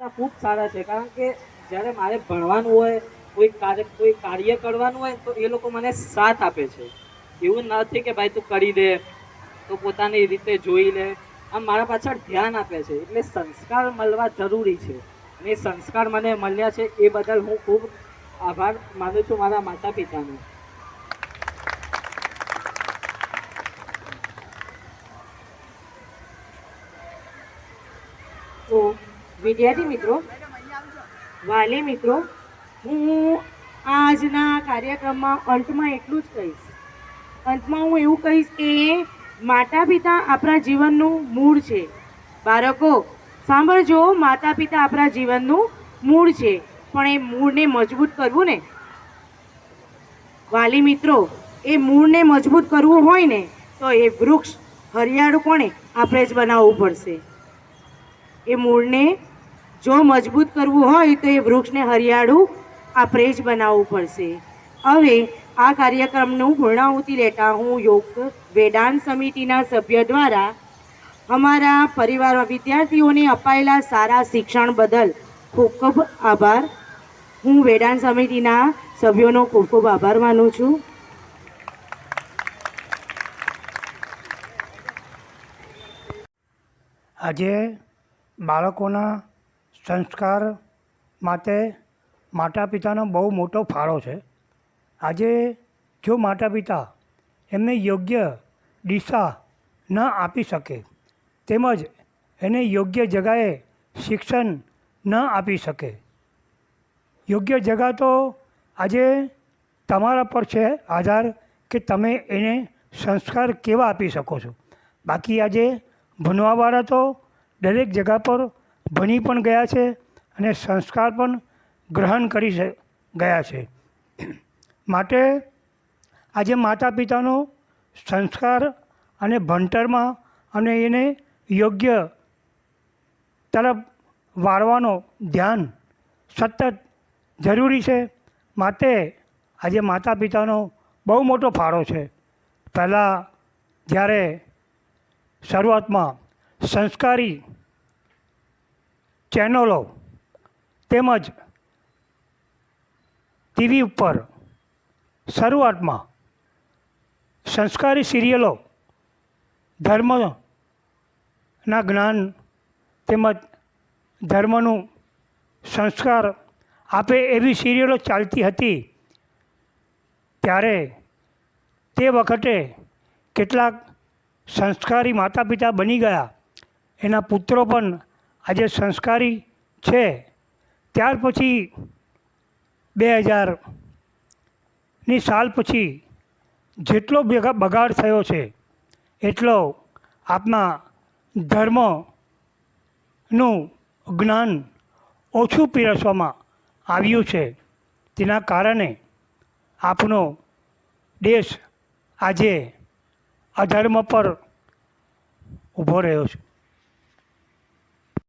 ખૂબ સારા છે, કારણ કે જ્યારે મારે ભણવાનું હોય, કોઈ કાર્ય કરવાનું હોય તો એ લોકો મને સાથ આપે છે. એવું નથી કે ભાઈ તું કરી દે, તો પોતાની રીતે જોઈ લે, આમ મારા પાછળ ધ્યાન આપે છે. એટલે સંસ્કાર મળવા જરૂરી છે, અને એ સંસ્કાર મને મળ્યા છે એ બદલ હું ખૂબ આભાર માનું છું મારા માતા પિતાનો. તો વિદ્યાર્થી મિત્રો, વાલી મિત્રો, હું આજના કાર્યક્રમમાં અંતમાં એટલું જ કહીશ. અંતમાં હું એવું કહીશ કે માતા પિતા આપણા જીવનનું મૂળ છે. બાળકો સાંભળજો, માતા પિતા આપણા જીવનનું મૂળ છે, પણ એ મૂળને મજબૂત કરવું ને, વાલી મિત્રો, એ મૂળને મજબૂત કરવું હોય ને તો એ વૃક્ષ હરિયાળું કોણે આપણે જ બનાવવું પડશે. એ મૂળને જો મજબૂત કરવું હોય તો એ વૃક્ષને હરિયાળું આપણે જ બનાવવું પડશે. હવે આ કાર્યક્રમનું પૂર્ણાહુતિ લેતા હું યોગ વેદાંત સમિતિના સભ્ય દ્વારા અમારા પરિવાર વિદ્યાર્થીઓને અપાયેલા સારા શિક્ષણ બદલ ખૂબ ખૂબ આભાર. હું વેદાંત સમિતિના સભ્યોનો ખૂબ ખૂબ આભાર માનું છું. આજે બાળકોના સંસ્કાર માટે માતા પિતાનો બહુ મોટો ફાળો છે. આજે જો માતા પિતા એમને યોગ્ય દિશા ન આપી શકે, તેમજ એને યોગ્ય જગાએ શિક્ષણ ન આપી શકે, યોગ્ય જગા તો આજે તમારા પર છે આધાર કે તમે એને સંસ્કાર કેવા આપી શકો છો. બાકી આજે ભણવાવાળા તો દરેક જગા પર ભણી પણ ગયા છે અને સંસ્કાર પણ ગ્રહણ કરી ગયા છે. માટે આજે માતા પિતાનો સંસ્કાર અને ભણતરમાં અને એને યોગ્ય તરફ વાળવાનો ધ્યાન સતત જરૂરી છે. માટે આજે માતા પિતાનો બહુ મોટો ફાળો છે. પહેલાં જ્યારે શરૂઆતમાં સંસ્કારી ચેનલો તેમજ ટીવી ઉપર શરૂઆતમાં સંસ્કારી સિરિયલો ધર્મના જ્ઞાન તેમજ ધર્મનું સંસ્કાર આપે એવી સિરિયલો ચાલતી હતી. ત્યારે તે વખતે કેટલાક સંસ્કારી માતા પિતા બની ગયા, એના પુત્રો પણ આજે સંસ્કારી છે. ત્યાર પછી 2000ની સાલ પછી જેટલો બગાડ થયો છે એટલો આપના ધર્મનું જ્ઞાન ઓછું પીરસવામાં આવ્યું છે. તેના કારણે આપણો દેશ આજે અધર્મ પર ઊભો રહ્યો છે.